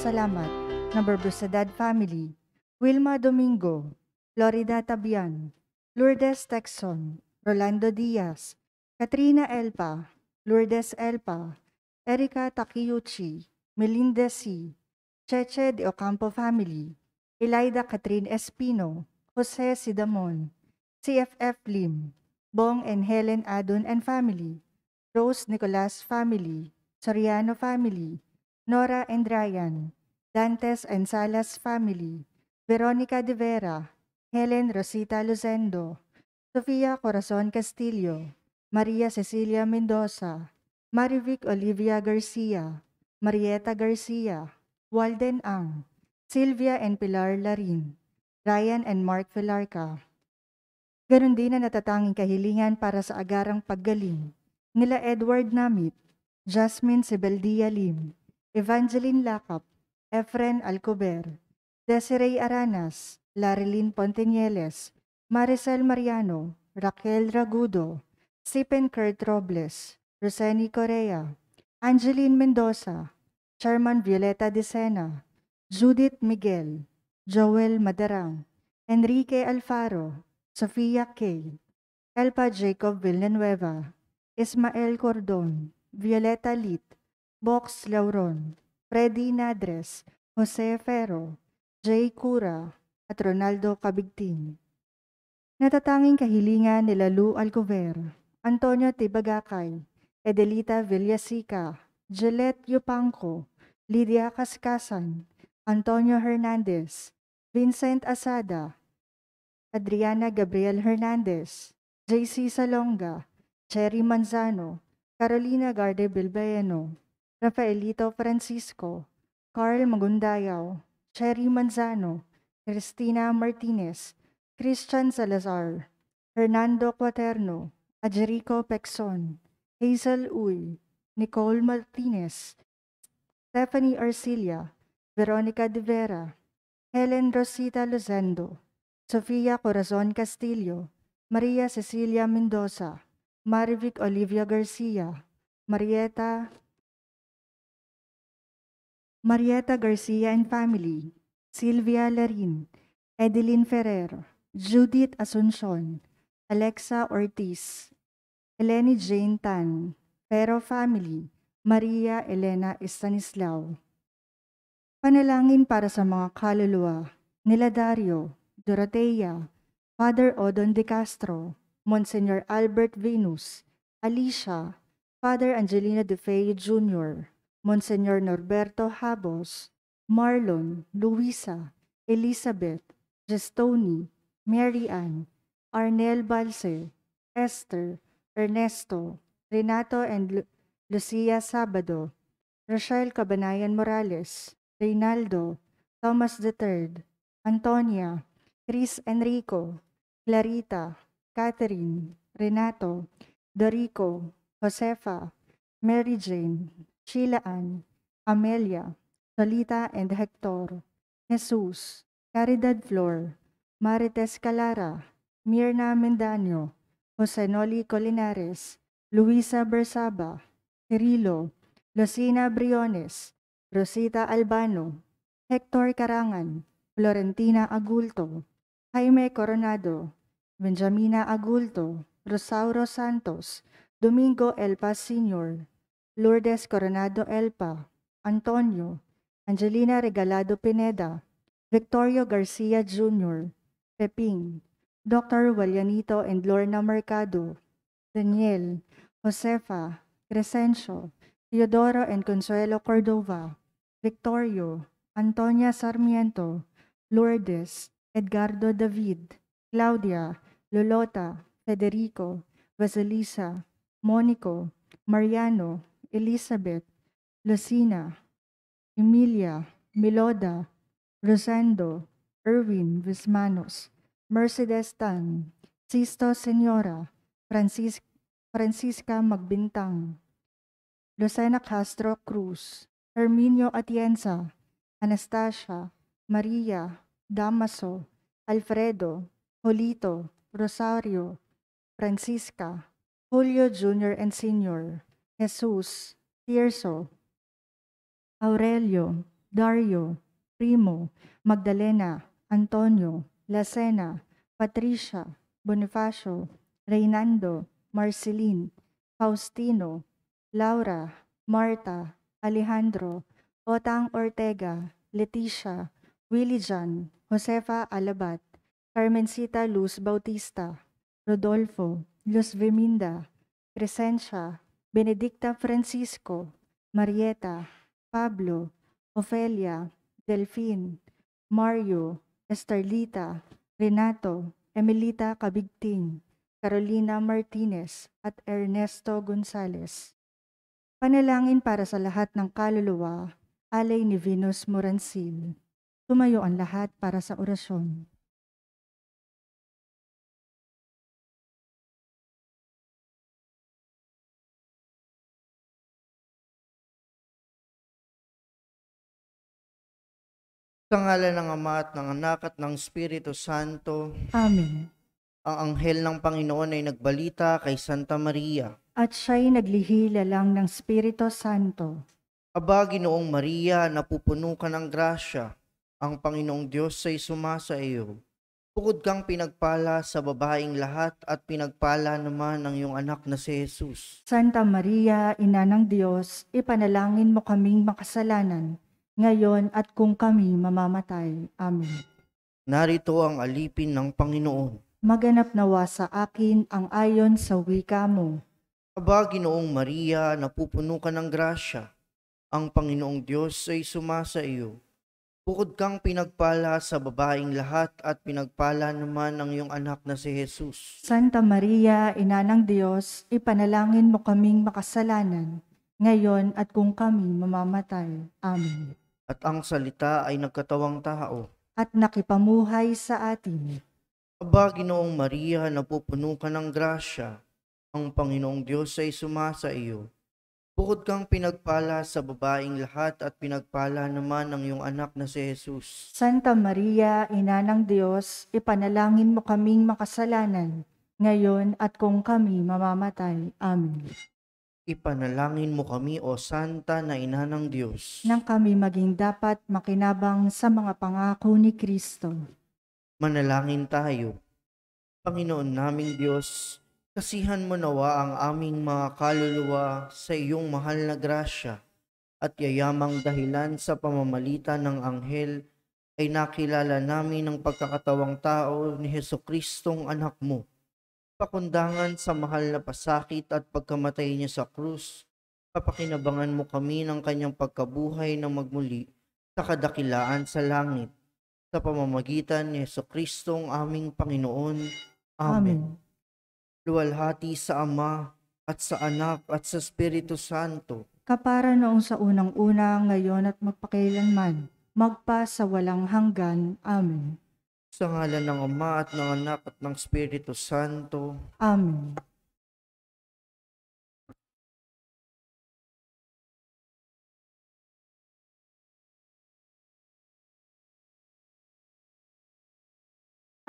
Salamat, Nabarbusadad Family, Wilma Domingo, Florida Tabian, Lourdes Texon, Rolando Diaz, Katrina Elpa, Lourdes Elpa, Erika Takiyuchi, Melinda C., Cheche de Ocampo Family, Elida Catherine Espino, Jose Sidamon, CFF Lim, Bong and Helen Adon and Family, Rose Nicolas Family, Soriano Family, Nora and Ryan, Dantes and Salas Family, Veronica de Vera, Helen Rosita Luzendo, Sofia Corazon Castillo, Maria Cecilia Mendoza, Marivic Olivia Garcia, Marieta Garcia, Walden Ang, Sylvia and Pilar Larin, Ryan and Mark Velarca. Ganon din na natatanging kahilingan para sa agarang paggaling nila Edward Namit, Jasmine Sibeldia Lim, Evangeline Lacap, Efren Alcober, Desiree Aranas, Larilyn Pontenieles, Maricel Mariano, Raquel Ragudo, Stephen Kurt Robles, Roseni Correa, Angeline Mendoza, Chairman Violeta De Sena, Judith Miguel, Joel Madarang, Enrique Alfaro, Sofia K., Elpa Jacob Villanueva, Ismael Cordon, Violeta Lit, Box Lauron, Freddy Nadres, Jose Ferro, Jay Cura, at Ronaldo Cabigtin. Natatanging kahilingan nila Lou Alcover, Antonio Tibagakay, Edelita Villasica, Gillette Yupanco, Lydia Cascasan, Antonio Hernandez, Vincent Asada, Adriana Gabriel Hernandez, JC Salonga, Cherry Manzano, Carolina Garde Bilbaeno, Rafaelito Francisco, Carl Magundayaw, Cherry Manzano, Cristina Martinez, Christian Salazar, Hernando Quaterno, Ajerico Pexon, Hazel Uy, Nicole Martinez, Stephanie Arcilia, Veronica De Vera, Helen Rosita Lozendo, Sofia Corazon Castillo, Maria Cecilia Mendoza, Marivic Olivia Garcia, Marieta Garcia and Family, Sylvia Larin, Edeline Ferrer, Judith Asuncion, Alexa Ortiz, Eleni Jane Tan, Pero Family, Maria Elena Estanislao. Panalangin para sa mga kaluluwa nila Dario, Dorotea, Father Odon De Castro, Monsignor Albert Venus, Alicia, Father Angelino De Feo Jr., Monsignor Norberto Habos, Marlon, Luisa, Elizabeth, Gestoni, Mary Ann, Arnel Balse, Esther, Ernesto, Renato and Lucia Sabado, Rochelle Cabanayan Morales, Reynaldo, Thomas III, Antonia, Chris Enrico, Clarita, Catherine, Renato, Dorico, Josefa, Mary Jane, Sheila Ann, Amelia, Solita and Hector, Jesus, Caridad Flor, Marites Calara, Mirna Mendaño, Jose Noli Colinares, Luisa Bersaba, Cirilo, Lucina Briones, Rosita Albano, Hector Carangan, Florentina Agulto, Jaime Coronado, Benjamina Agulto, Rosauro Santos, Domingo Elpa Sr., Lourdes Coronado Elpa, Antonio, Angelina Regalado Pineda, Victorio Garcia Jr., Peping, Dr. Walianito and Lorna Mercado, Daniel, Josefa, Crescencio, Teodoro and Consuelo Cordova, Victorio, Antonia Sarmiento, Lourdes, Edgardo David, Claudia, Lolota, Federico, Vasilisa, Monico, Mariano, Elizabeth, Lucina, Emilia, Miloda, Rosendo, Erwin Vismanos, Mercedes Tan, Sisto Senyora, Francisca Magbintang, Lucena Castro Cruz, Herminio Atienza, Anastasia, Maria, Damaso, Alfredo, Jolito, Rosario, Francisca, Julio Jr. and Sr., Jesus, Tirso, Aurelio, Dario, Primo, Magdalena, Antonio, Lacena, Patricia, Bonifacio, Reynando, Marceline, Faustino, Laura, Marta, Alejandro, Otang Ortega, Leticia, Willie Jan, Josefa Alabat, Carmencita Luz Bautista, Rodolfo, Luz Viminda, Crescencia, Benedicta Francisco, Marieta, Pablo, Ofelia, Delfin, Mario, Estarlita, Renato, Emilita Cabigting, Carolina Martinez, at Ernesto Gonzales. Panalangin para sa lahat ng kaluluwa, alay ni Venus Morancil. Tumayo ang lahat para sa orasyon. Sa ngalan ng Ama at ng Anak at ng Espiritu Santo, Amen. ang anghel ng Panginoon ay nagbalita kay Santa Maria. At siya'y naglihila lang ng Espiritu Santo. Aba, Ginoong Maria, napupuno ka ng grasya. Ang Panginoong Diyos ay sumasa iyo. Bukod kang pinagpala sa babaeng lahat at pinagpala naman ang iyong anak na si Jesus. Santa Maria, Ina ng Diyos, ipanalangin mo kaming makasalanan, ngayon at kung kami mamamatay. Amen. Narito ang alipin ng Panginoon. Maganap nawa sa akin ang ayon sa wika mo. Aba, Ginoong Maria, napupuno ka ng grasya. Ang Panginoong Diyos ay sumasa iyo. Bukod kang pinagpala sa babaeng lahat at pinagpala naman ang iyong anak na si Jesus. Santa Maria, Ina ng Diyos, ipanalangin mo kaming makasalanan, ngayon at kung kami mamamatay. Amen. At ang salita ay nagkatawang tao. At nakipamuhay sa atin. Aba, Ginoong Maria, napupuno ka ng grasya. Ang Panginoong Diyos ay sumasa iyo. Bukod kang pinagpala sa babaeng lahat at pinagpala naman ang iyong anak na si Jesus. Santa Maria, Ina ng Diyos, ipanalangin mo kaming makasalanan, ngayon at kung kami mamamatay. Amen. Ipanalangin mo kami, O Santa na Ina ng Diyos, Nang kami maging dapat makinabang sa mga pangako ni Kristo. manalangin tayo. Panginoon naming Diyos, kasihan mo nawa ang aming mga kaluluwa sa iyong mahal na grasya at yayamang dahilan sa pamamagitan ng anghel ay nakilala namin ang pagkakatawang tao ni Jesucristong anak mo. Pakundangan sa mahal na pasakit at pagkamatay niya sa krus, papakinabangan mo kami ng kanyang pagkabuhay na magmuli sa kadakilaan sa langit. Sa pamamagitan ni Jesucristong aming Panginoon. Amen. Luwalhati sa Ama at sa Anak at sa Espiritu Santo. Kapara noong sa unang-una, ngayon at magpakailanman, magpa sa walang hanggan. Amen. Sa ngalan ng Ama at ng Anak at ng Espiritu Santo. Amen.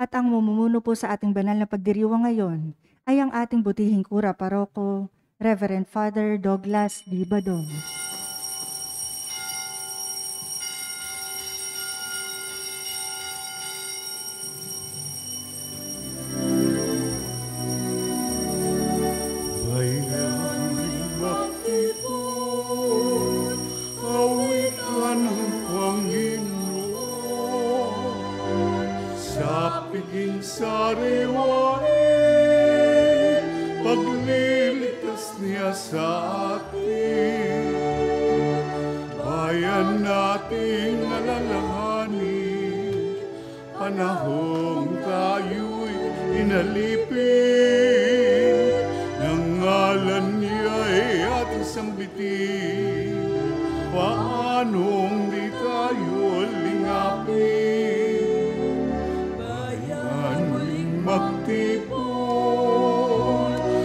At ang mumumuno po sa ating banal na pagdiriwang ngayon ay ang ating butihing kura paroko, Reverend Father Douglas D. Badong. Sariwain, pagliligtas niya sa atin, bayan nating nalalahanin, panahong tayo'y inalipin, ng ngalan niya'y ating sambitin, paanong di tayo lingapin. Magtipon,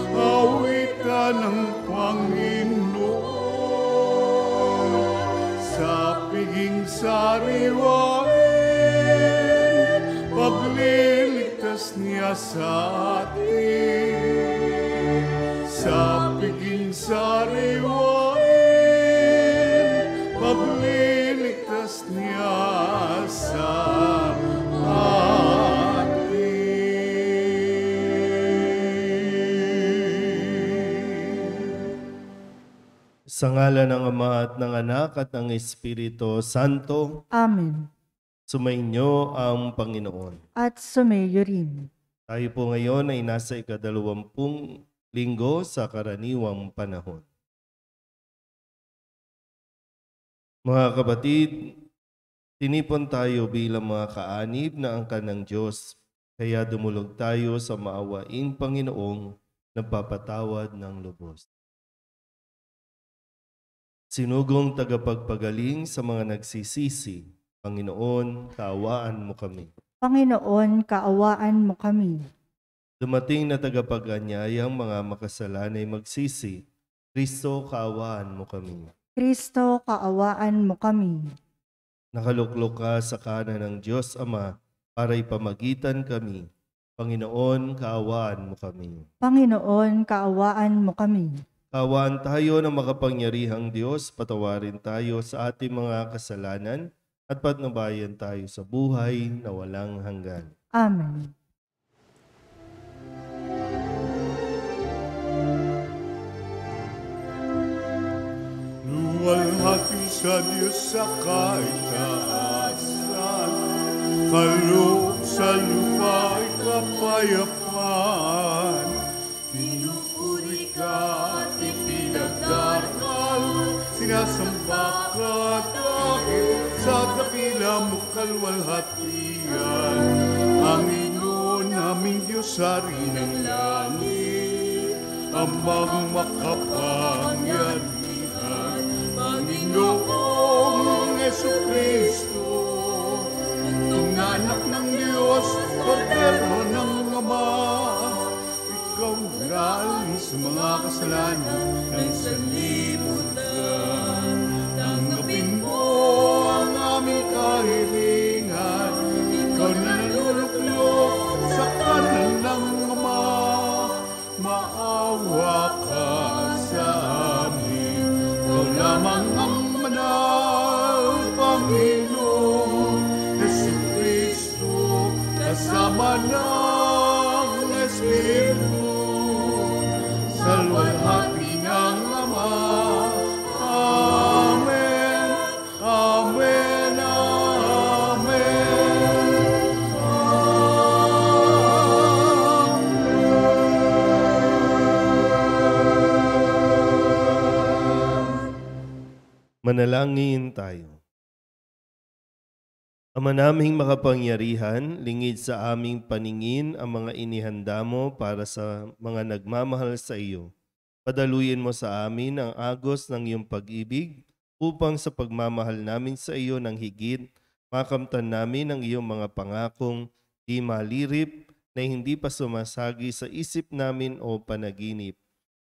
awitan ng Panginoon, sa piging sariwain, pagliligtas niya sa atin. Sa piging sariwain, pagliligtas Sa ngalan ng Ama at ng Anak at ng Espiritu Santo, Amen. sumainyo ang Panginoon. At sumayo rin. Tayo po ngayon ay nasa ika-20 linggo sa karaniwang panahon. Mga kapatid, tinipon tayo bilang mga kaanib na angkan ng Diyos, kaya dumulog tayo sa maawaing Panginoong nagpapatawad ng lubos. Sinugong tagapagpagaling sa mga nagsisisi, Panginoon, kaawaan mo kami. Panginoon, kaawaan mo kami. Dumating na tagapag-anyayang mga makasalanay magsisi, Kristo, kaawaan mo kami. Kristo, kaawaan mo kami. Nakaluklok ka sa kanan ng Diyos Ama para ipamagitan kami. Panginoon, kaawaan mo kami. Panginoon, kaawaan mo kami. Kaawaan tayo ng makapangyarihang Diyos, patawarin tayo sa ating mga kasalanan at patnubayan tayo sa buhay na walang hanggan. Amen. Luwalhati sa Diyos sa kaitaasan, kaloob sa lupa ay kapayapaan. Pinupuri ka at ipinagdarasal, sinasamba ka dahil sa dakila mo kalwalhatian. Panginoon naming Diyos, Hari ng langit, Amang makapangyarihan, Panginoong Jesucristo, ang anak ng Diyos, Kordero ng Ama. Ikaw galing sa mga kasalanan ng sanlibutan. Tanggapin mo ang aming kahilingan. Ikaw na naluluklok sa kanan ng Ama. Maawa ka sa amin. Ikaw lamang ang manal, Panginoon Jesucristo, kasama ng Espiritu, sa luwalhati ng Ama. Amen, Amen, Amen, Manalangin tayo. Ama naming makapangyarihan, lingid sa aming paningin ang mga inihanda mo para sa mga nagmamahal sa iyo. Padaluyin mo sa amin ang agos ng iyong pag-ibig upang sa pagmamahal namin sa iyo ng higit, makamtan namin ang iyong mga pangakong di malirip na hindi pa sumasagi sa isip namin o panaginip.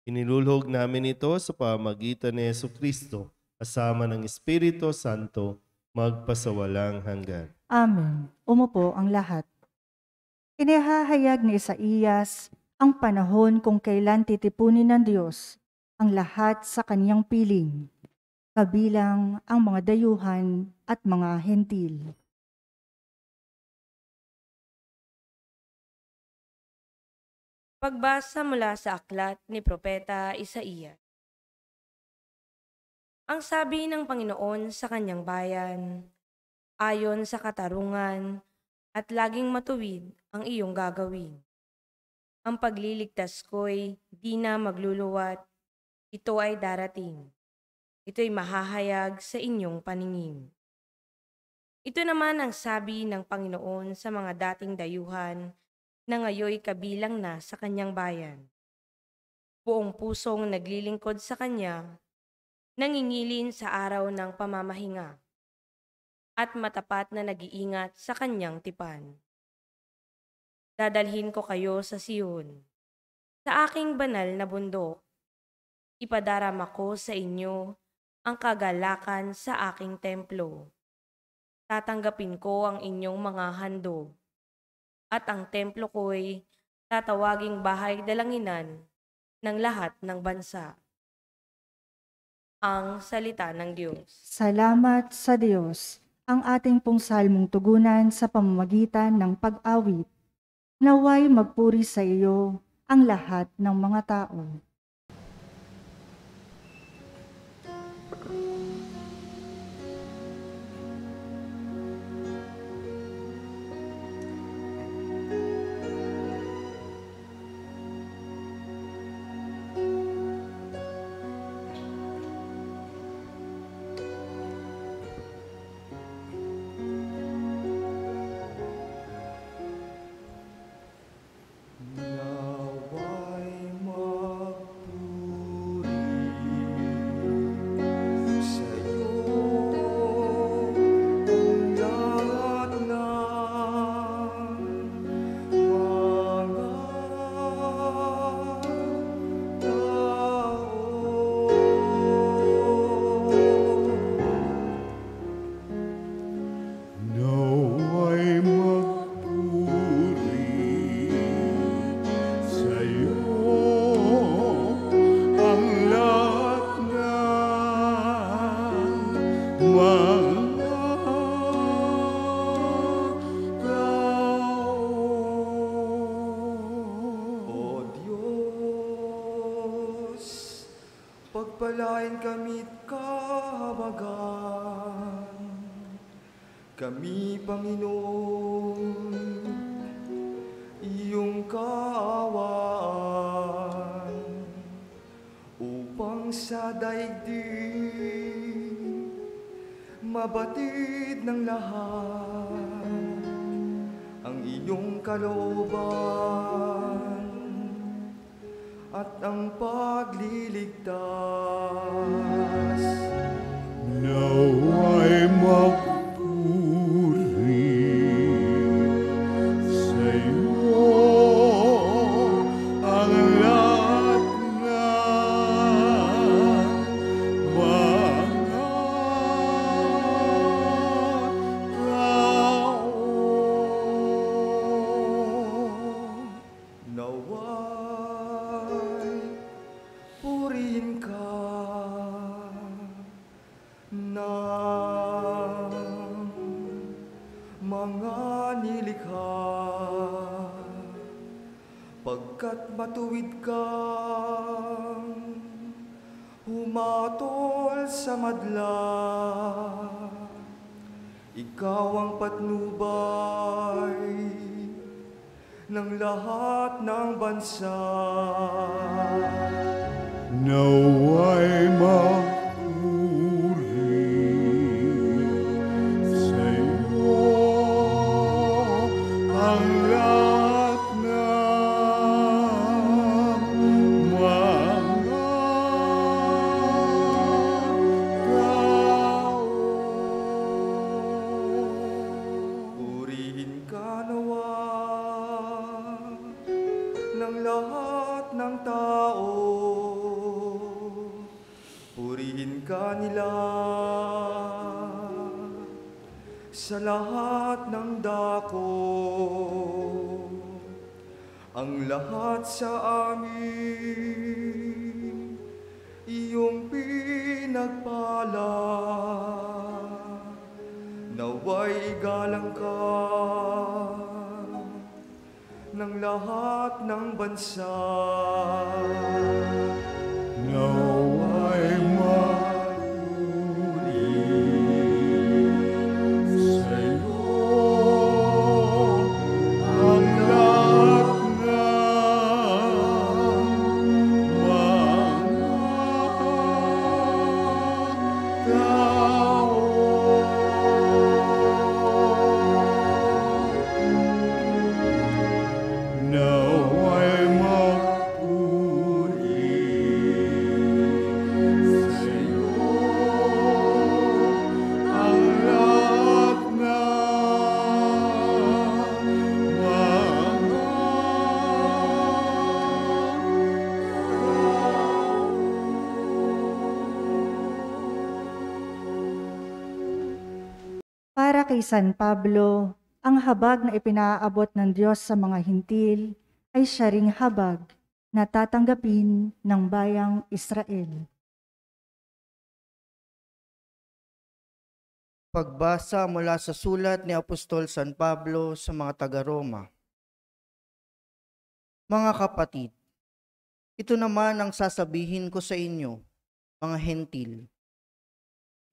Inilulhog namin ito sa pamamagitan ni Jesucristo, kasama ng Espiritu Santo, magpasawalang hanggan. Amen. Umupo ang lahat. Inihahayag ni Isaías ang panahon kung kailan titipunin ng Diyos ang lahat sa kaniyang piling, kabilang ang mga dayuhan at mga hentil. Pagbasa mula sa aklat ni Propeta Isaías. Ang sabi ng Panginoon sa kanyang bayan, ayon sa katarungan at laging matuwid ang iyong gagawin. Ang pagliligtas ko'y di na magluluwat, ito ay darating. Ito'y mahahayag sa inyong paningin. Ito naman ang sabi ng Panginoon sa mga dating dayuhan na ngayoy kabilang na sa kanyang bayan. Buong pusong naglilingkod sa kanya, nangingilin sa araw ng pamamahinga, at matapat na nag-iingat sa kanyang tipan. Dadalhin ko kayo sa Sion, sa aking banal na bundok. Ipadarama ko sa inyo ang kagalakan sa aking templo. Tatanggapin ko ang inyong mga handog, at ang templo ko'y tatawaging bahay dalanginan ng lahat ng bansa. Ang salita ng Diyos. Salamat sa Diyos, ang ating pong salmong tugunan sa pamamagitan ng pag-awit. Naway magpuri sa iyo ang lahat ng mga tao. pagpalain kami't kahabagan. Kami, Panginoon, iyong kaawaan, upang sa daigdig mabatid ng lahat ang iyong kalooban at ang pagliligtas. Nawa'y magpuri sa iyo ang lahat ng mga tao. Nawa'y purihin ka ng mga nilikha, pagkat matuwid kang humatol sa madla. Ikaw ang patnubay ng lahat ng bansa. Nawa'y magpuri sa iyo ang lahat ng mga tao. Purihin ka nawa ng lahat ng tao. Purihin ka nila sa lahat ng dako. Ang lahat sa amin iyong pinagpala. Nawa'y igalang ka ng lahat ng bansa. Nawa'y magpuri sa iyo ang lahat ng mga tao. Nawa'y magpuri sa iyo ang lahat ng mga Para kay San Pablo, ang habag na ipinaabot ng Diyos sa mga hintil ay siya ring habag na tatanggapin ng bayang Israel. Pagbasa mula sa sulat ni Apostol San Pablo sa mga taga-Roma. Mga kapatid, ito naman ang sasabihin ko sa inyo, mga hentil.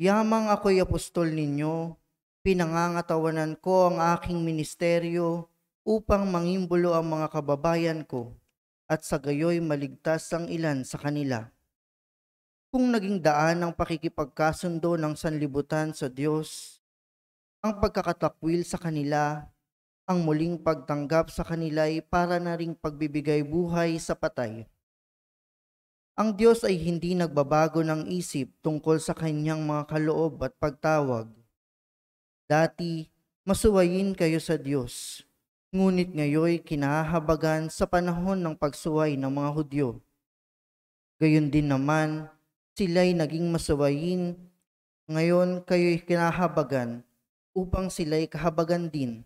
Yamang ako'y apostol ninyo, pinangangatawanan ko ang aking ministeryo upang mangimbolo ang mga kababayan ko at sa gayoy maligtas ang ilan sa kanila. Kung naging daan ng pakikipagkasundo ng sanlibutan sa Diyos, ang pagkakatakwil sa kanila, ang muling pagtanggap sa kanila ay para na ring pagbibigay buhay sa patay. Ang Diyos ay hindi nagbabago ng isip tungkol sa kanyang mga kaloob at pagtawag. Dati, masuwayin kayo sa Diyos, ngunit ngayoy kinahabagan sa panahon ng pagsuway ng mga Hudyo. Gayon din naman, sila'y naging masuwayin, ngayon kayo'y kinahabagan upang sila'y kahabagan din.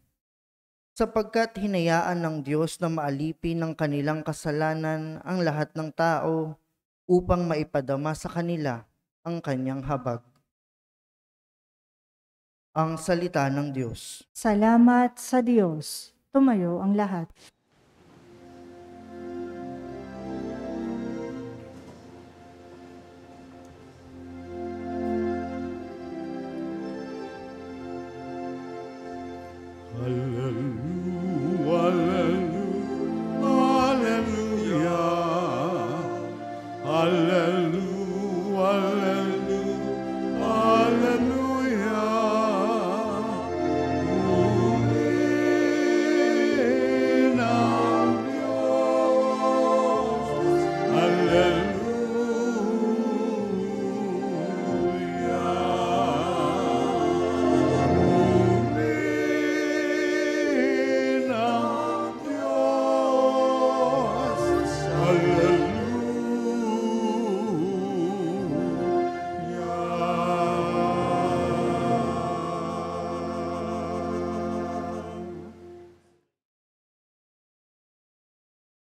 Sapagkat hinayaan ng Diyos na maalipin ng kanilang kasalanan ang lahat ng tao upang maipadama sa kanila ang kanyang habag. Ang salita ng Diyos. Salamat sa Diyos. Tumayo ang lahat.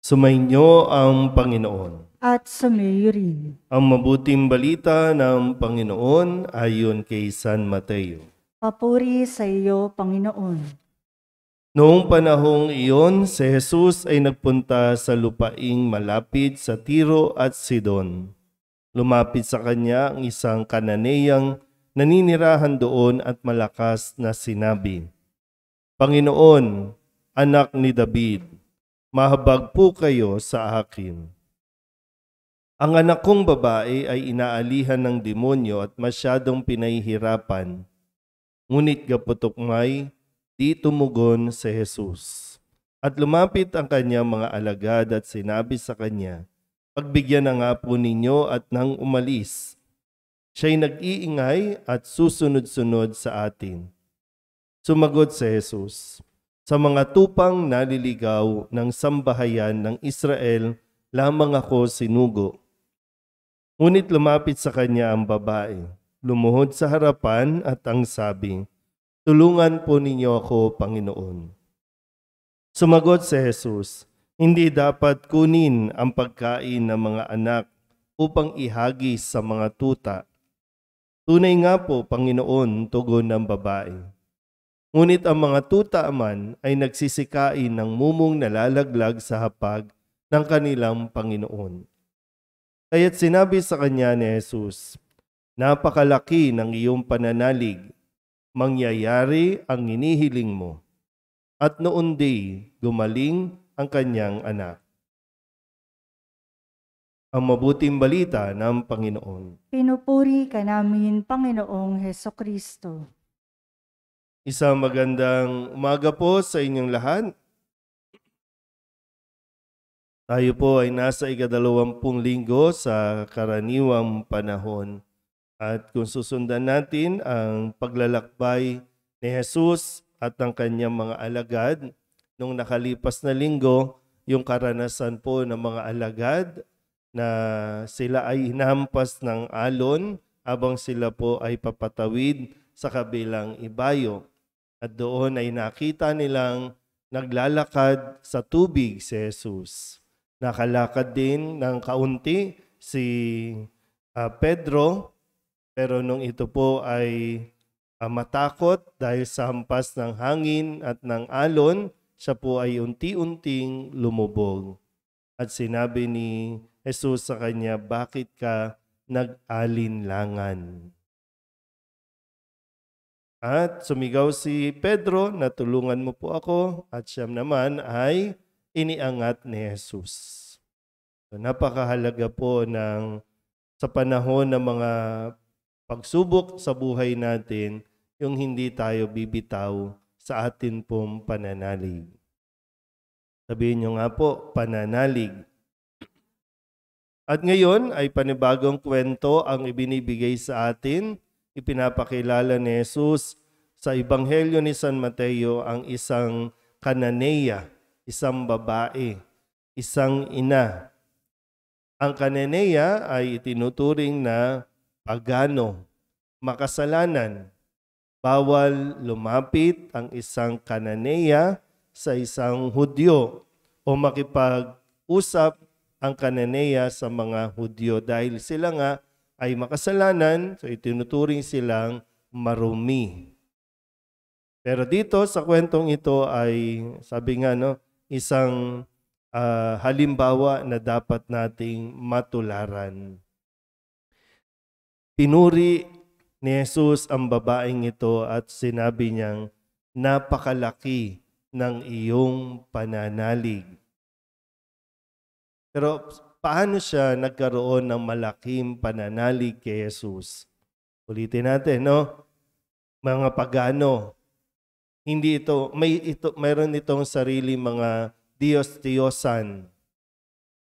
Sumainyo ang Panginoon. At sumayo rin. Ang mabuting balita ng Panginoon ayon kay San Mateo. Papuri sa iyo, Panginoon. Noong panahong iyon, si Jesus ay nagpunta sa lupaing malapit sa Tiro at Sidon. Lumapit sa kanya ang isang Kananeyang naninirahan doon at malakas na sinabi, Panginoon, anak ni David, mahabag po kayo sa akin. Ang anak kong babae ay inaalihan ng demonyo at masyadong pinahihirapan. Ngunit gaputok-may, di tumugon si Jesus. At lumapit ang kanyang mga alagad at sinabi sa kanya, Pagbigyan na nga po ninyo at nang umalis. Siya'y nag-iingay at susunod-sunod sa atin. Sumagot si Jesus, Sa mga tupang naliligaw ng sambahayan ng Israel, lamang ako sinugo. Ngunit lumapit sa kanya ang babae, lumuhod sa harapan at ang sabi, Tulungan po ninyo ako, Panginoon. Sumagot si Jesus, Hindi dapat kunin ang pagkain ng mga anak upang ihagis sa mga tuta. Tunay nga po, Panginoon, tugon ng babae. Ngunit ang mga tuta man ay nagsisikain ng mumong nalalaglag sa hapag ng kanilang Panginoon. Kaya't sinabi sa kanya ni Jesus, Napakalaki ng iyong pananalig, mangyayari ang hinihiling mo. At noon di, gumaling ang kanyang anak. Ang mabuting balita ng Panginoon. Pinupuri ka namin, Panginoong Hesukristo. Isang magandang umaga po sa inyong lahat. Tayo po ay nasa ika-20 linggo sa karaniwang panahon. At kung susundan natin ang paglalakbay ni Jesus at ng kanyang mga alagad, nung nakalipas na linggo, yung karanasan po ng mga alagad na sila ay hinampas ng alon habang sila po ay papatawid sa kabilang ibayo. At doon ay nakita nilang naglalakad sa tubig si Jesus. Nakalakad din ng kaunti si Pedro, pero nung ito po ay matakot dahil sa hampas ng hangin at ng alon, siya po ay unti-unting lumubog. At sinabi ni Jesus sa kanya, bakit ka nag-alinlangan? At sumigaw si Pedro na tulungan mo po ako at siya naman ay iniangat ni Jesus. So, napakahalaga po sa panahon ng mga pagsubok sa buhay natin, yung hindi tayo bibitaw sa atin pong pananalig. Sabihin nyo nga po, pananalig. At ngayon ay panibagong kwento ang ibinibigay sa atin. Ipinapakilala ni Jesus sa Ebanghelyo ni San Mateo ang isang Kananeya, isang babae, isang ina. Ang Kananeya ay itinuturing na pagano, makasalanan. Bawal lumapit ang isang Kananeya sa isang Hudyo o makipag-usap ang Kananeya sa mga Hudyo dahil sila nga ay makasalanan, so itinuturing silang marumi. Pero dito sa kwentong ito ay, sabi nga, isang halimbawa na dapat nating matularan. Pinuri ni Jesus ang babaeng ito at sinabi niyang, napakalaki ng iyong pananalig. Pero paano siya nagkaroon ng malaking pananalig kay Jesus? Ulitin natin, no? Mga pagano, hindi mayroon itong sarili mga Diyos-Diyosan.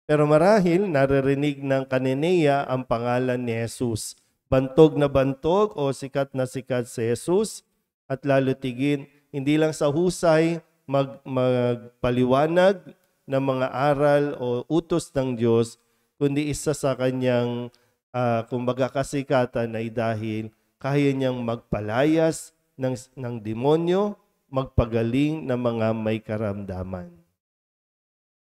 Pero marahil naririnig ng Canaanea ang pangalan ni Jesus. Bantog na bantog o sikat na sikat si Jesus at lalo tigin, hindi lang sa husay magpaliwanag ng mga aral o utos ng Diyos, kundi isa sa kanyang kumbaga kasikatan ay dahil kaya niyang magpalayas ng demonyo, magpagaling ng mga may karamdaman.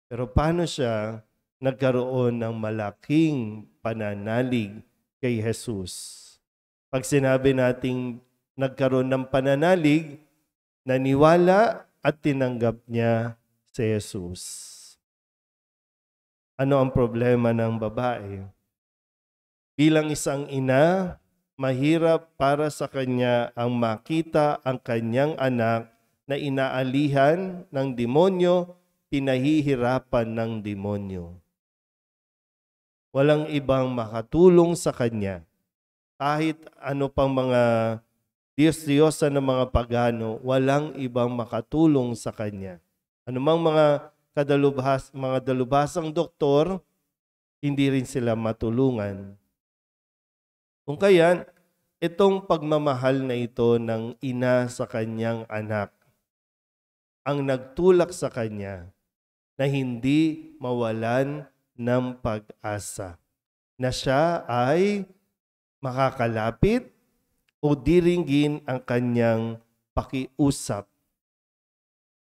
Pero paano siya nagkaroon ng malaking pananalig kay Jesus? Pag sinabi nating nagkaroon ng pananalig, naniwala at tinanggap niya si Jesus. Ano ang problema ng babae? Bilang isang ina, mahirap para sa kanya ang makita ang kanyang anak na inaalihan ng demonyo, pinahihirapan ng demonyo. Walang ibang makatulong sa kanya. Kahit ano pang mga Diyos-Diyosan ng mga pagano, walang ibang makatulong sa kanya. Anumang mga dalubhasang doktor, hindi rin sila matulungan. Kung kaya, itong pagmamahal na ito ng ina sa kanyang anak, ang nagtulak sa kanya na hindi mawalan ng pag-asa, na siya ay makakalapit o diringgin ang kanyang pakiusap.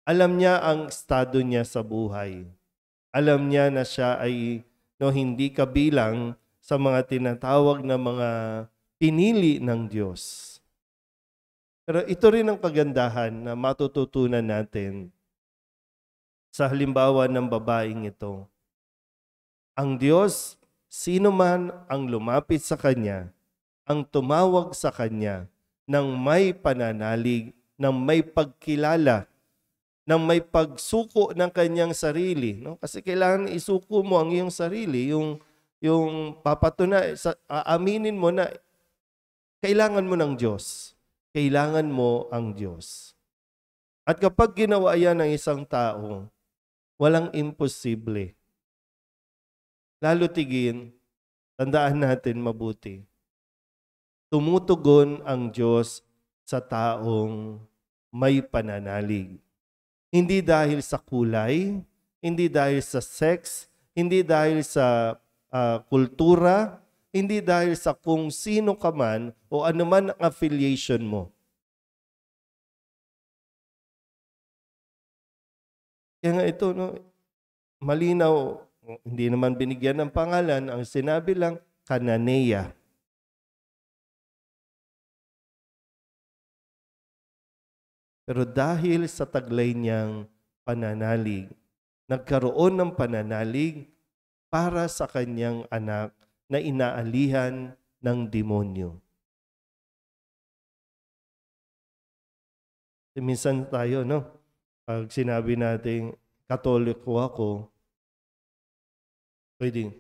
Alam niya ang estado niya sa buhay. Alam niya na siya ay hindi kabilang sa mga tinatawag na mga pinili ng Diyos. Pero ito rin ang kagandahan na matututunan natin sa halimbawa ng babaeng ito. Ang Diyos, sino man ang lumapit sa Kanya, ang tumawag sa Kanya ng may pananalig, ng may pagkilala, ng may pagsuko ng kanyang sarili. No? Kasi kailangan isuko mo ang iyong sarili, yung aaminin mo na kailangan mo ng Diyos. Kailangan mo ang Diyos. At kapag ginawa yan ng isang tao, walang imposible. Lalo tigin, tandaan natin mabuti. Tumutugon ang Diyos sa taong may pananalig. Hindi dahil sa kulay, hindi dahil sa sex, hindi dahil sa kultura, hindi dahil sa kung sino ka man o anuman ang affiliation mo. Kaya nga ito, malinaw, hindi naman binigyan ng pangalan, ang sinabi lang, Canaanea. Pero dahil sa taglay niyang pananalig, nagkaroon ng pananalig para sa kanyang anak na inaalihan ng demonyo. Minsan tayo, pag sinabi natin, Katoliko ako, pwedeng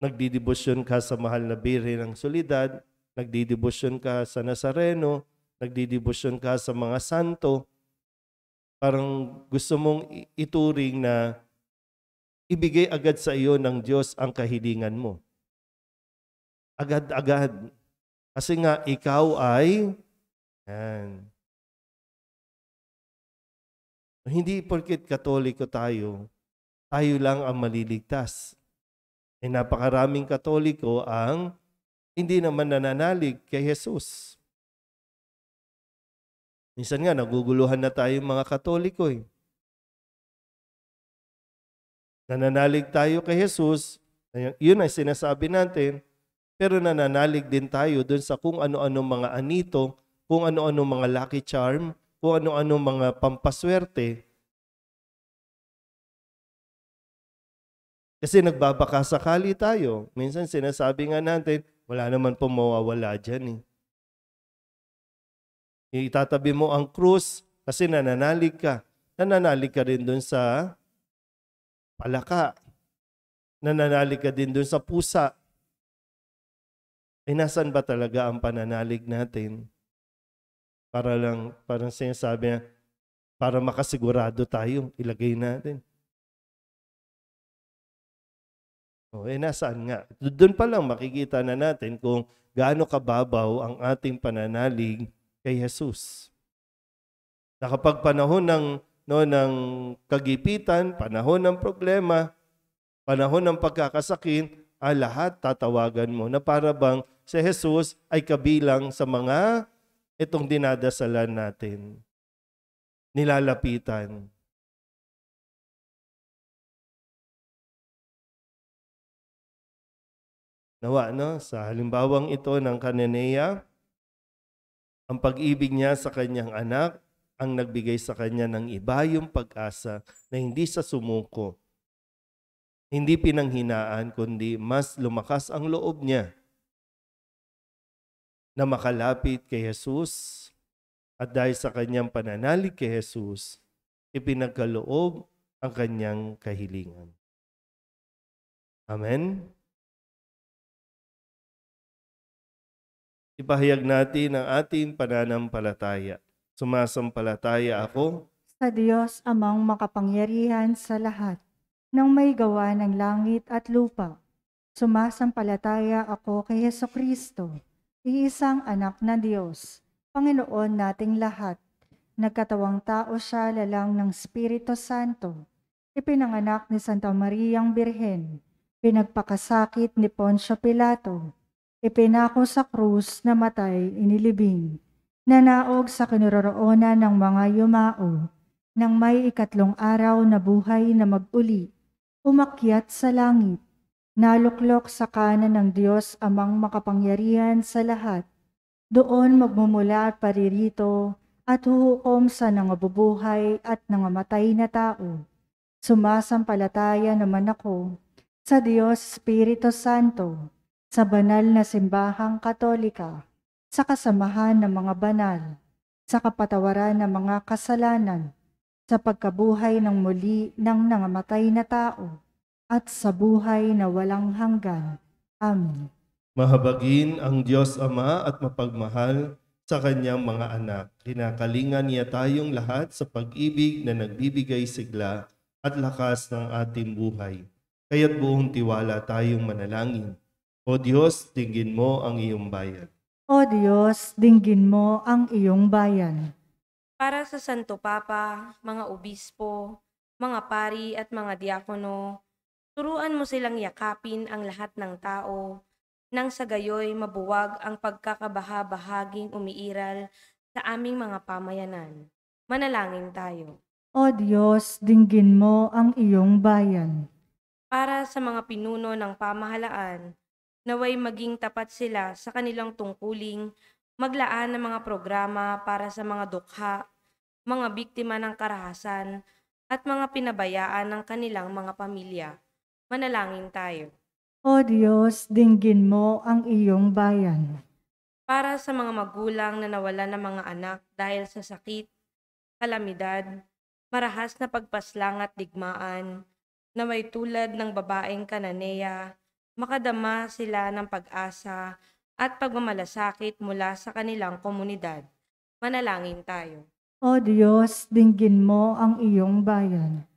nagdidebosyon ka sa mahal na Birhen ng Soledad, nagdidebosyon ka sa Nazareno, nagdidebosyon ka sa mga santo, parang gusto mong ituring na ibigay agad sa iyo ng Diyos ang kahilingan mo. Agad-agad. Kasi nga, ikaw ay, hindi porket Katoliko tayo lang ang maliligtas. Napakaraming Katoliko ang hindi naman nananalig kay Jesus. Minsan nga, naguguluhan na tayo mga Katoliko. Nananalig tayo kay Jesus, yun ay sinasabi natin, pero nananalig din tayo dun sa kung ano-ano mga anito, kung ano-ano mga lucky charm, kung ano-ano mga pampaswerte. Kasi nagbabakasakali tayo. Minsan sinasabi nga natin, wala naman po mawawala dyan. Itatabi mo ang krus kasi nananalig ka. Nananalig ka rin dun sa palaka. nananalig ka din dun sa pusa. Nasaan ba talaga ang pananalig natin? Parang sinasabi niya, para makasigurado tayo, ilagay natin. Nasaan nga? Doon pa lang makikita na natin kung gaano kababaw ang ating pananalig kay Jesus. Na kapag panahon ng kagipitan, panahon ng problema, panahon ng pagkakasakit, lahat tatawagan mo na para bang si Jesus ay kabilang sa mga itong dinadasalan natin. Nilalapitan. Nawa, sa halimbawang ito ng Cananea, ang pag-ibig niya sa kanyang anak ang nagbigay sa kanya ng ibayong pag-asa na hindi sa sumuko, hindi pinanghinaan, kundi mas lumakas ang loob niya na makalapit kay Jesus. At dahil sa kanyang pananalig kay Jesus, ipinagkaloob ang kanyang kahilingan. Amen? Ipahayag natin ang ating pananampalataya. Sumasampalataya ako Sa Diyos amang makapangyarihan sa lahat, ng may gawa ng langit at lupa. Sumasampalataya ako kay Hesukristo, iisang anak ng Diyos, Panginoon nating lahat. Nagkatawang tao siya lalang ng Espiritu Santo. Ipinanganak ni Santa Mariang Birhen. Pinagpakasakit ni Poncio Pilato. Ipinako sa krus na matay inilibing. Nanaog sa kinaroroonan ng mga yumao. Nang may ikatlong araw na buhay na mag-uli. Umakyat sa langit. Naluklok sa kanan ng Diyos amang makapangyarihan sa lahat. Doon magmumula at paririto at huhukom sa nangabubuhay at nangamatay na tao. Sumasampalataya naman ako sa Diyos Espiritu Santo, sa banal na simbahang katolika, sa kasamahan ng mga banal, sa kapatawaran ng mga kasalanan, sa pagkabuhay ng muli ng nangamatay na tao, at sa buhay na walang hanggan. Amen. Mahabagin ang Diyos Ama at mapagmahal sa kanyang mga anak. Kinakalingan niya tayong lahat sa pag-ibig na nagbibigay sigla at lakas ng ating buhay. Kaya't buong tiwala tayong manalangin. O Diyos, dinggin mo ang iyong bayan. O Diyos, dinggin mo ang iyong bayan. Para sa Santo Papa, mga obispo, mga pari at mga diakono, turuan mo silang yakapin ang lahat ng tao, nang sa gayoy mabuwag ang pagkakabaha-bahaging umiiral sa aming mga pamayanan. Manalangin tayo. O Diyos, dinggin mo ang iyong bayan. Para sa mga pinuno ng pamahalaan, naway maging tapat sila sa kanilang tungkuling maglaan ng mga programa para sa mga dukha, mga biktima ng karahasan, at mga pinabayaan ng kanilang mga pamilya. Manalangin tayo. O Diyos, dinggin mo ang iyong bayan. Para sa mga magulang na nawalan ng mga anak dahil sa sakit, kalamidad, marahas na pagpaslang at digmaan, na may tulad ng babaeng Cananea, makadama sila ng pag-asa at pagmamalasakit mula sa kanilang komunidad. Manalangin tayo. O Diyos, dinggin mo ang iyong bayan.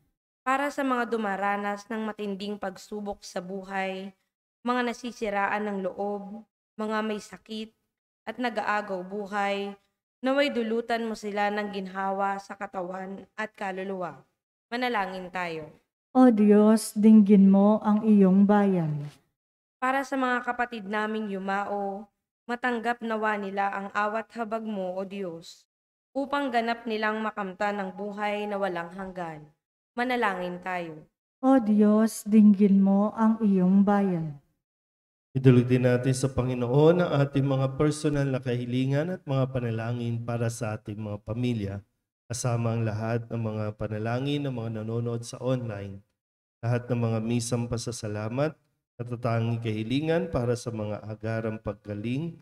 Para sa mga dumaranas ng matinding pagsubok sa buhay, mga nasisiraan ng loob, mga may sakit, at nag-aagaw buhay, naway dulutan mo sila ng ginhawa sa katawan at kaluluwa. Manalangin tayo. O Diyos, dinggin mo ang iyong bayan. Para sa mga kapatid naming yumao, matanggap nawa nila ang awat habag mo, O Diyos, upang ganap nilang makamtan ng buhay na walang hanggan. Manalangin tayo. O Diyos, dinggin mo ang iyong bayan. Idulog din natin sa Panginoon ang ating mga personal na kahilingan at mga panalangin para sa ating mga pamilya, kasama ang lahat ng mga panalangin ng mga nanonood sa online, lahat ng mga misang pasasalamat, natatanging kahilingan para sa mga agarang paggaling,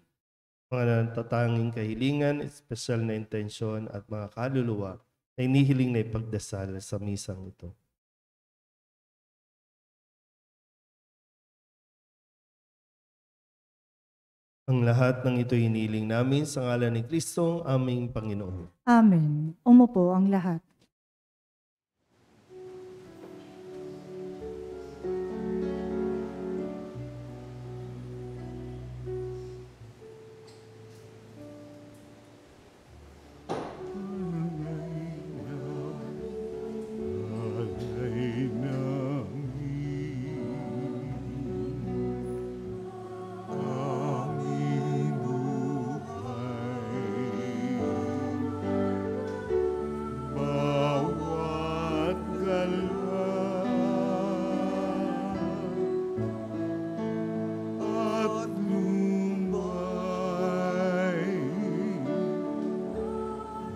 mga natatanging kahilingan, espesyal na intensyon at mga kaluluwa na inihiling na ipagdasal sa misang ito. Ang lahat ng ito hiniling namin sa ngalan ni Kristong aming Panginoon. Amen. Umupo ang lahat. Alay namin aming buhay. Bawat galaw at lumbay,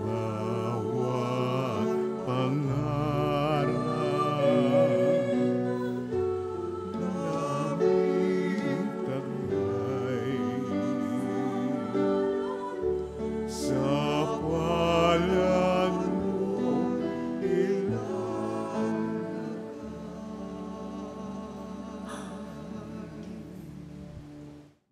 bawat pangarap naming taglay sa palad mo ilang.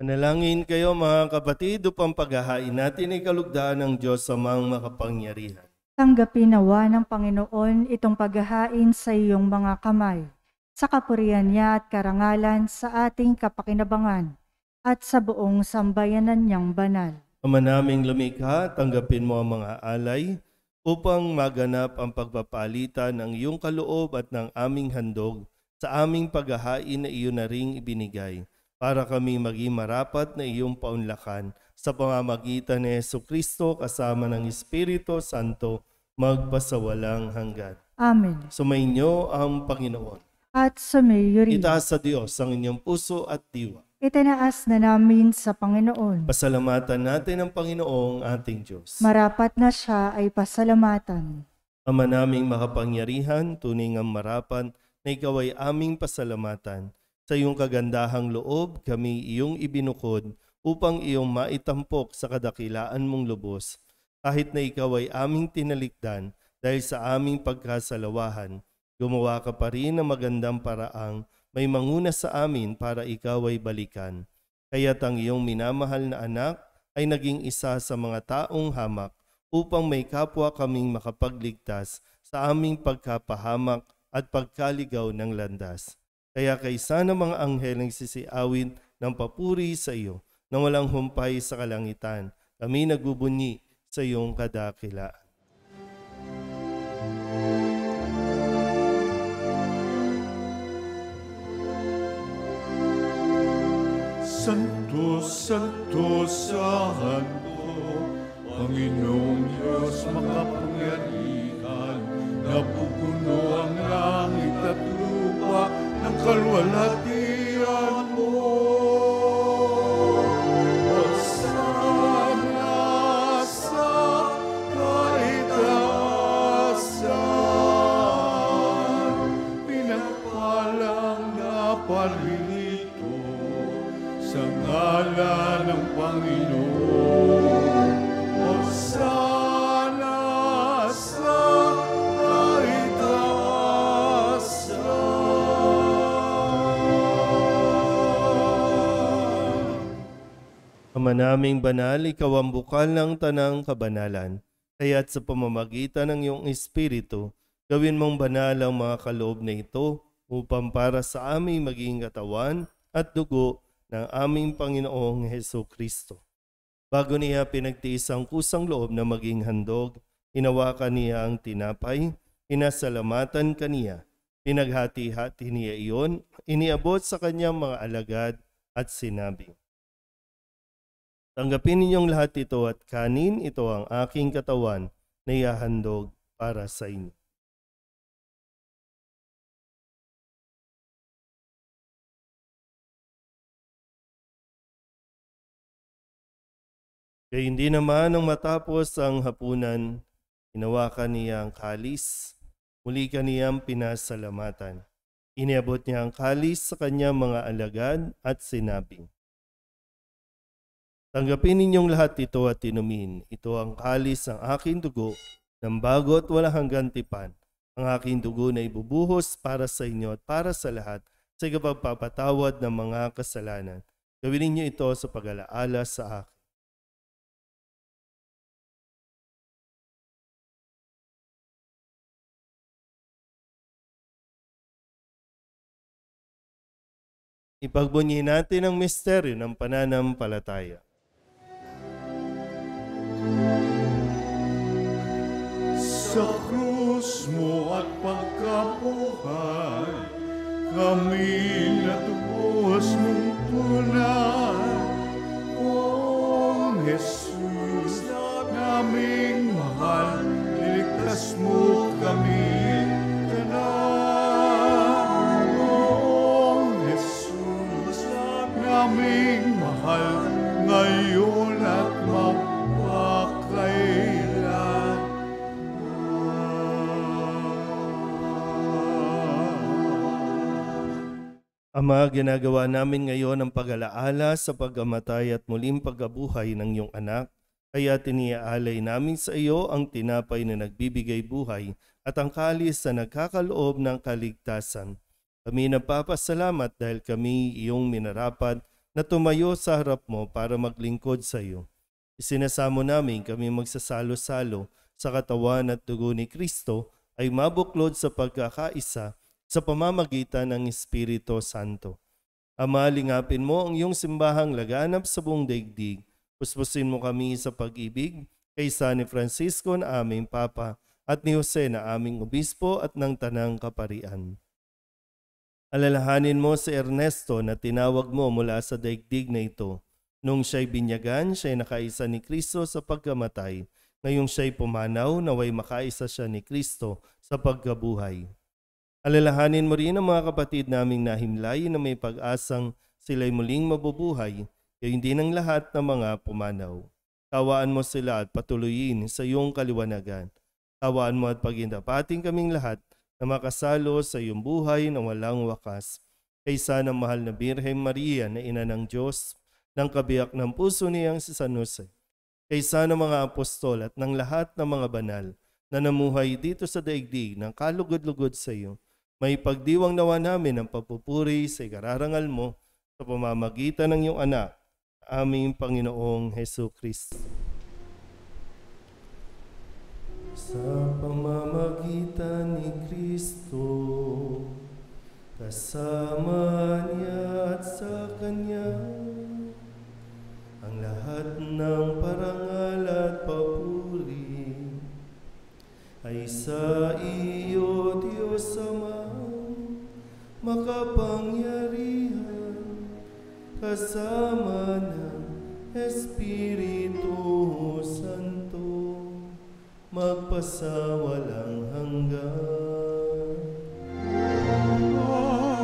Manalangin kayo mga kapatid upang paghahain natin ay kalugdaan ng Diyos sa mga makapangyarihan. Tanggapin nawa ng Panginoon itong paghahain sa iyong mga kamay, sa kapurihan niya at karangalan sa ating kapakinabangan, at sa buong sambayanan niyang banal. Ama naming lumikha, tanggapin mo ang mga alay upang maganap ang pagpapalitan ng iyong kaloob at ng aming handog sa aming paghahain na iyon na ring ibinigay, para kami maging marapat na iyong paunlakan sa pamamagitan ni Jesucristo kasama ng Espiritu Santo magpasawalang hanggan. Amen. Sumainyo ang Panginoon. At sumayo rin. Itaas sa Diyos ang inyong puso at diwa. Itinaas na namin sa Panginoon. Pasalamatan natin ang Panginoong ating Diyos. Marapat na siya ay pasalamatan. Ama naming makapangyarihan, tunay ngang marapat na ikaw ay aming pasalamatan. Sa iyong kagandahang loob, kami iyong ibinukod upang iyong maitampok sa kadakilaan mong lubos. Kahit na ikaw ay aming tinalikdan dahil sa aming pagkasalawahan, gumawa ka pa rin ng magandang paraang may manguna sa amin para ikaw ay balikan. Kaya't ang iyong minamahal na anak ay naging isa sa mga taong hamak upang may kapwa kaming makapagligtas sa aming pagkapahamak at pagkaligaw ng landas. Kaya kaysa ng mga anghel ang sisiawin ng papuri sa iyo na walang humpay sa kalangitan, kami nagbubunyi sa iyong kadakilaan. Santo, Santo, Santo, Panginoong Diyos makapangyarihan, napupuno ang langit at lupa ng kalwalhatian mo. Hosana sa kaitaasan, pinagpalang na paririto sa ngalan ng Panginoon. Hosana sa Ama naming banal, ikaw ang bukal ng tanang kabanalan. Kaya't sa pamamagitan ng iyong Espiritu, gawin mong banal ang mga kaloob na ito upang para sa aming maging katawan at dugo ng aming Panginoong Jesucristo. Bago niya pinagtiis ang kusang loob na maging handog, hinawakan niya ang tinapay, inasalamatan kaniya, pinaghati-hati niya iyon, iniabot sa kanyang mga alagad at sinabi, tanggapin ninyong lahat ito at kanin, ito ang aking katawan na ihahandog para sa inyo. Kaya hindi naman nang matapos ang hapunan, hinawakan niya ang kalis, muli kaniyang pinasalamatan. Iniabot niya ang kalis sa kanyang mga alagad at sinabi, tanggapin ninyong lahat ito at inumin. Ito ang kalis ng aking dugo ng bago at walang hanggang tipan. Ang aking dugo na ibubuhos para sa inyo at para sa lahat sa ikapagpapatawad ng mga kasalanan. Gawin ninyo ito sa pag-alaala sa akin. Ipagbunyi natin ang misteryo ng pananampalataya. Sa krus mo at pagkabuhay, kami natubos mong tunay. Poong Jesus, naming mahal, niligtas mo kami tanan. Poong Jesus, naming mahal, ngayon at magpakailan. Ama, ginagawa namin ngayon ang pag-alaala sa pagkamatay at muling pagkabuhay ng iyong anak, kaya tiniaalay namin sa iyo ang tinapay na nagbibigay buhay at ang kalis na nagkakaloob ng kaligtasan. Kami nagpapasalamat dahil kami iyong minarapat na tumayo sa harap mo para maglingkod sa iyo. Isinasamo namin kami magsasalo-salo sa katawan at dugo ni Kristo ay mabuklod sa pagkakaisa sa pamamagitan ng Espiritu Santo. Ama, lingapin mo ang iyong simbahang laganap sa buong daigdig. Puspusin mo kami sa pag-ibig kay San Francisco na aming Papa at ni Jose na aming Obispo at ng Tanang Kaparian. Alalahanin mo si Ernesto na tinawag mo mula sa daigdig na ito. Nung siya'y binyagan, siya'y nakaisa ni Kristo sa pagkamatay. Ngayong siya'y pumanaw, naway makaisa siya ni Kristo sa pagkabuhay. Alalahanin mo rin ang mga kapatid naming nahimlay na may pag-asang sila'y muling mabubuhay, gayon din ang lahat ng mga pumanaw. Tawaan mo sila at patuloyin sa iyong kaliwanagan. Tawaan mo at pagindapating kaming lahat na makasalo sa iyong buhay na walang wakas. Kaysa ng mahal na Birheng Maria na ina ng Diyos, ng kabiyak ng puso niyang si San Jose. Kaysa ng mga apostol at ng lahat ng mga banal na namuhay dito sa daigdig ng kalugod-lugod sa iyo, may pagdiwang nawa namin ang pagpupuri sa ikararangal mo sa pamamagitan ng iyong anak, aming Panginoong Hesus Kristo. Sa pamamagitan ni Kristo, kasama niya at sa Kanya, ang lahat ng parangal at papuri ay sa iyo, Diyos Ama, makapangyarihan, kasama ng Espiritu Santo, magpasawalang hanggan.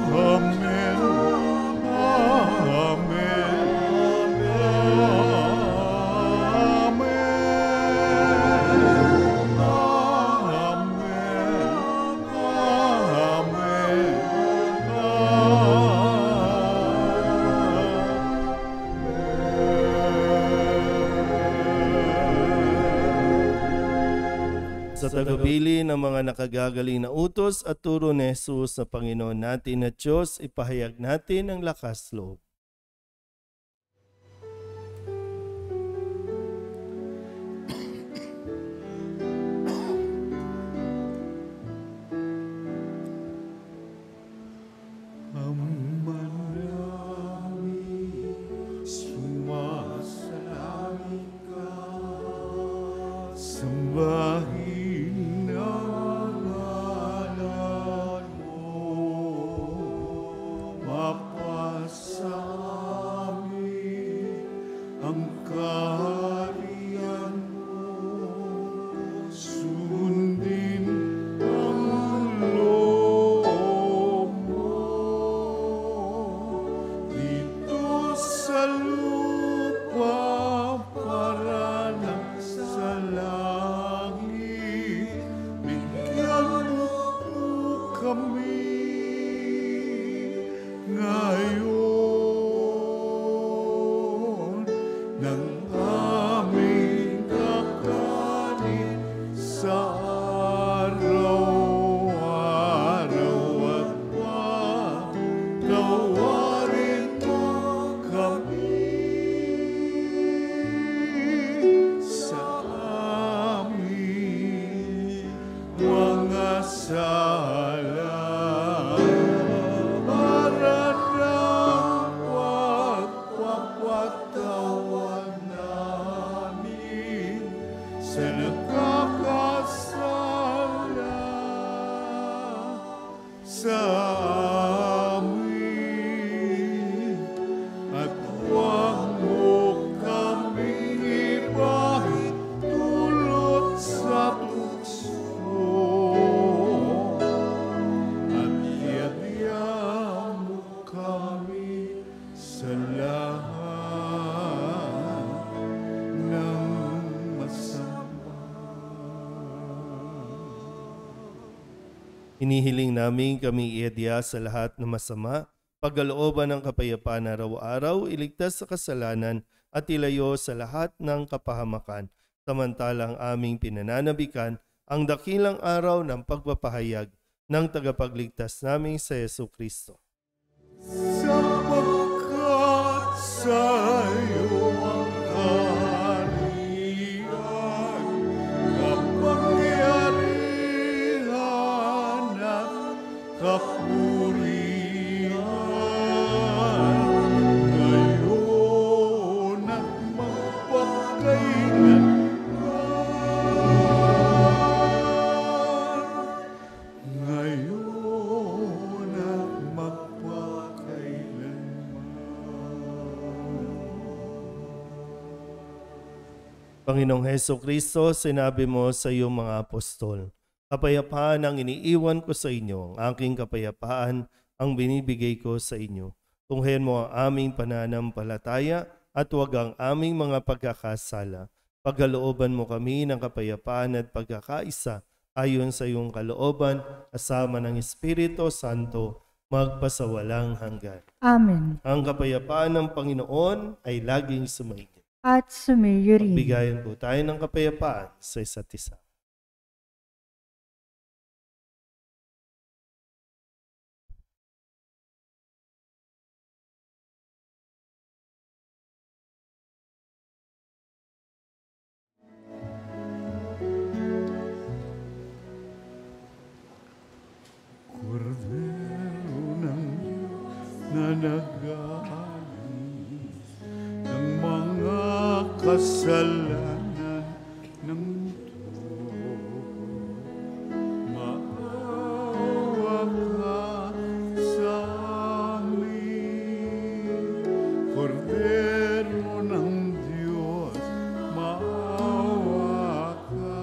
Amen. Amen. Sa tagabili ng mga nakagagaling na utos at turo ni Jesus sa Panginoon natin at Diyos, ipahayag natin ang lakas loob. Ama namin, sumasalangit ka, sambahin ang ngalan mo, mapasa amin ang kaharian mo, sundin ang loob mo, dito sa lupa para lang sa langit. Bigyan mo po kami ngayon ng aming kakanin sa araw-araw at patawarin mo kami Hinihiling namin kami iadya sa lahat ng masama, pagkalooban ng kapayapaan araw-araw, iligtas sa kasalanan at ilayo sa lahat ng kapahamakan. Samantalang aming pinananabikan ang dakilang araw ng pagpapahayag ng tagapagligtas naming sa Jesucristo. Sapagkat sa'yo ang kaharian, kapangyarihan at kapurihan, ngayon at magpakailanman. Ngayon at Panginoong Hesukristo, sinabi mo sa iyong mga apostol, kapayapaan ang iniiwan ko sa inyo, ang aking kapayapaan ang binibigay ko sa inyo. Tunghayan mo ang aming pananampalataya at huwag ang aming mga pagkakasala. Pagkalooban mo kami ng kapayapaan at pagkakaisa ayon sa iyong kalooban, kasama ng Espiritu Santo, magpasawalang hanggan. Amen. Ang kapayapaan ng Panginoon ay laging sumainyo. At sumayo rin. Magbigayan po tayo ng kapayapaan sa isa't isa. Kordero ng Diyos na nag-aalis ng mga kasalanan ng mundo. Maawa ka sa amin. Kordero ng Diyos, maawa ka.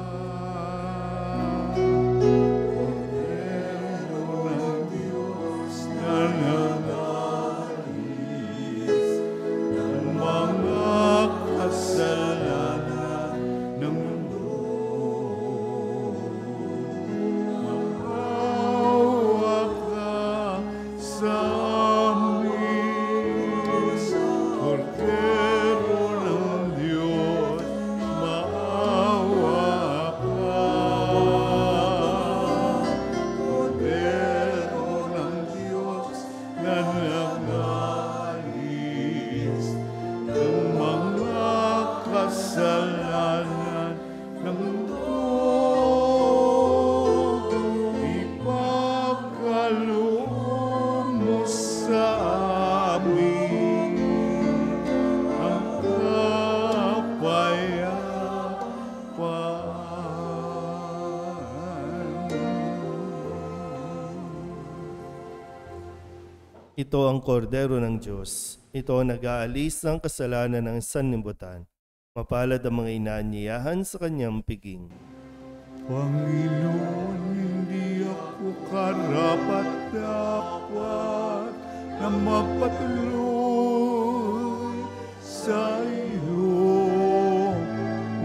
Kasalanan ng mundo, ipagkaloob mo sa amin ang kapayapaan. Ito ang kordero ng Diyos. Ito ang nag-aalis ng kasalanan ng sanlibutan. Mapalad ang mga inaanyayahan sa kanyang piging. Panginoon, hindi ako karapat-dapat na magpatuloy sa iyo.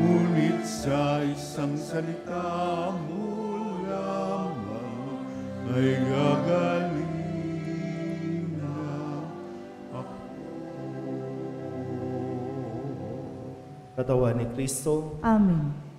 Ngunit sa isang salita mo lamang ay gagaling na ako. Katawan ni Kristo, Amen.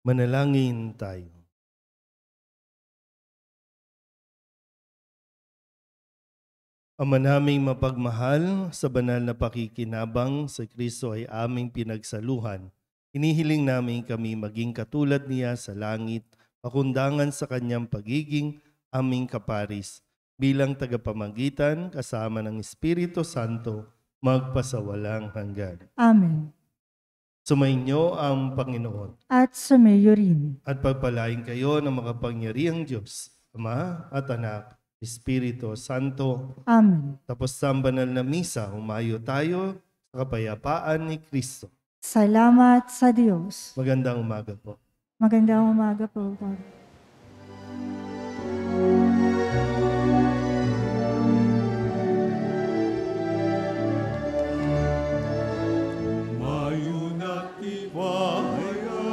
Manalangin tayo. Ama naming mapagmahal, sa banal na pakikinabang sa Kristo ay aming pinagsaluhan. Hinihiling namin kami maging katulad niya sa langit, pakundangan sa kanyang pagiging aming kaparis, bilang tagapamagitan kasama ng Espiritu Santo, magpasawalang hanggan. Amen. Sumainyo ang Panginoon At sumayo rin. at pagpalain kayo ng makapangyarihang Diyos, Ama at Anak, Espiritu Santo. Amen. Tapos sa banal na misa, humayo tayo sa kapayapaan ni Kristo. Salamat sa Diyos. Magandang umaga po. Magandang umaga po, Father. Mayo na tibaya,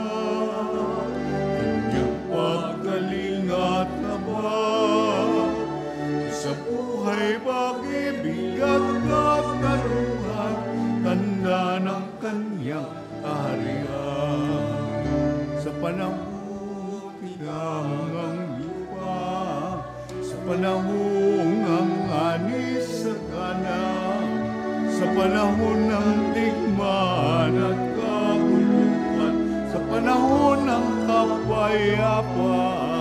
kanyang paggaling at habag. Sa buhay pag-ibig at katarungan, tanda ng kanyang kaharian. Sa panahon tinangang lupa, sa panahon ng anis sa kanan, sa panahon ng digmaan at kaguluhan, sa panahon ng kapayapaan.